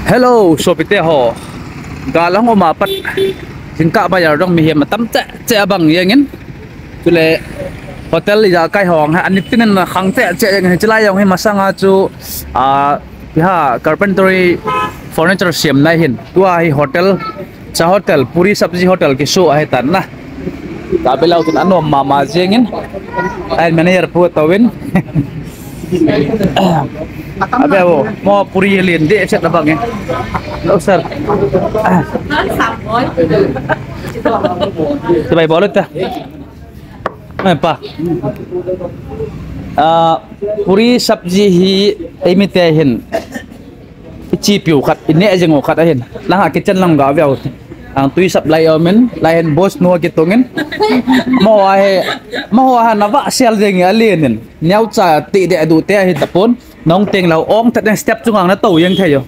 Hello, Sopite ho. Galang umapat. Singka bayar dong mihim matam ce abang yengin. Tule hotel ya kai hong ha anip tinen khang ce yang jelai yang he masanga chu piha carpentry furniture siam nai hin. Tua hi hotel cha hotel puri sabji hotel ki show ai tan na. Ta belau tun anom mama jengin. Ai manager pu tawin. Abe wo mo puri liền de set abang ya. Đâu sir. Sebaik boleh ta. Apa? Puri sabji hi emite hin. Chi piu khat ini aja ngokat ahin. Lang kitchen lang ga veo. Ang tui sap lai omen, lain bos no kitungin. Mo ha na va sel ding alien. Nyau cha ti de du te hi tapon. Nong teng lau ong thật đang step chung hàng nó tàu yên thế rồi.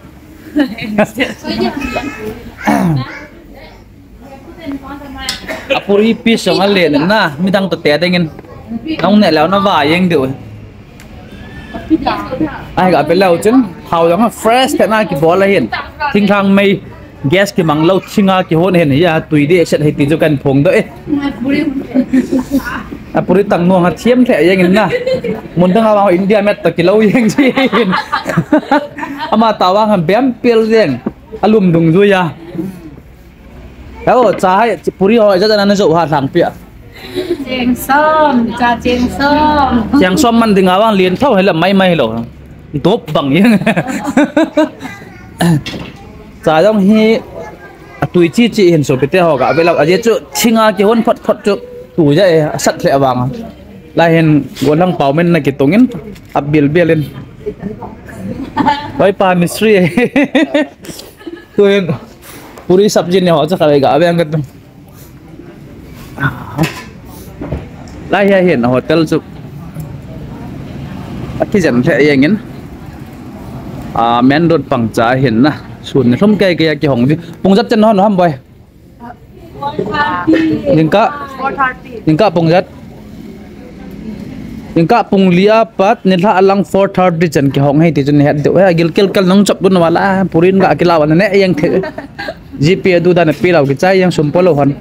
Apuri piece ang alien na midang to te dingin. Nong ne lau na va yên được. Ai gặp bên lau chân hào giống fresh thế na ki ball hiền. Thinh thang mây gas ki mang lau chinga ki hon hiền ya tùy đi sẽ hay tí cho cần phong đợi. Apuri tang nuang hat thiam the yang na mun tang awang India met ta kilo yang chi ama tawang ham bem pil yang alum dung zu ya cha hai puri hoi ja na zo ha thang pia cheng som man ding awang lien thau hay là may lo top bằng yang cha dong hi tui chi hin so pete ho ga bela aje chu chinga ki hon phot chu tui dậy sắt lẹ vàng lại hiện nguồn năng bảo mình là cái tông in áp bill lên với pa mystery tôi puri sabji này họ chắc là gạo bên cái lại hiện hotel chụp cái dẫn thếอย่างงี้men đột bằng giá hiện na xuân không cây cái hồng gì bung dắt chân nó hâm bơi những cả bung dắt những cả bung lia pat nên là alang 430 chân cái hồng hay thì chân hết được hay gil nong chop đun mà la purin cả cái lao anh này yang thế GP du dan pi lao cái chai yang sum polo hon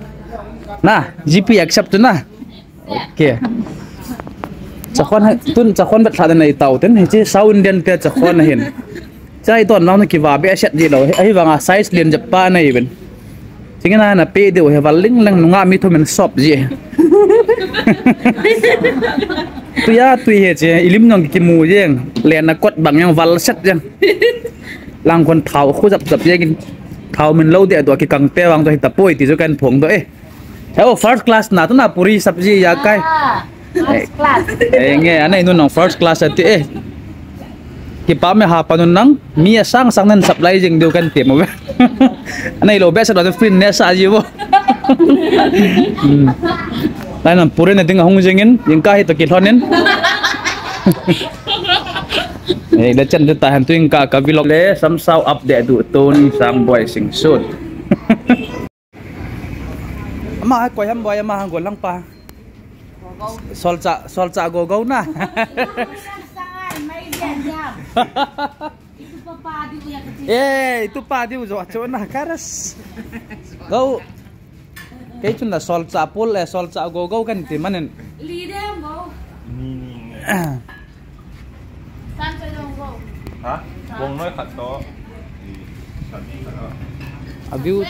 na GP accept na ok chakon bet thada này tàu tên hay chứ South Indian pe chakon này hiện chai ton nó ki va be set gì đâu ấy vanga size liền Japan này bên chính là pe đều hay valing lang nga mi thôi mình shop gì tui hết chứ ilim nong ki mu jeng len na quất bằng yang val set jeng lang kon thau khu dập jeng thau mình lâu để cái căng te wang to tapoi ti jo kan phong do theo first class na to na puri sabji ya kai first class nghe anh này nó first class at ki pa me ha panun nang mi sang nan supply jing do kan tiam mo anai lo be sa do fin ne sa ji bo lai nam pure na ding hong jingin yung ka hi to ki thonin ei le chan de ta han tuing ka vlog le sam sau update du ton sang boy sing soon ama ko ham boy ama hang go lang pa sol cha go na itu padi uzo chona karas go cái chuyện là sol cha pol le sol cha go kan ti manen li dem go ni san cha dong go hả wong nói khát to abiu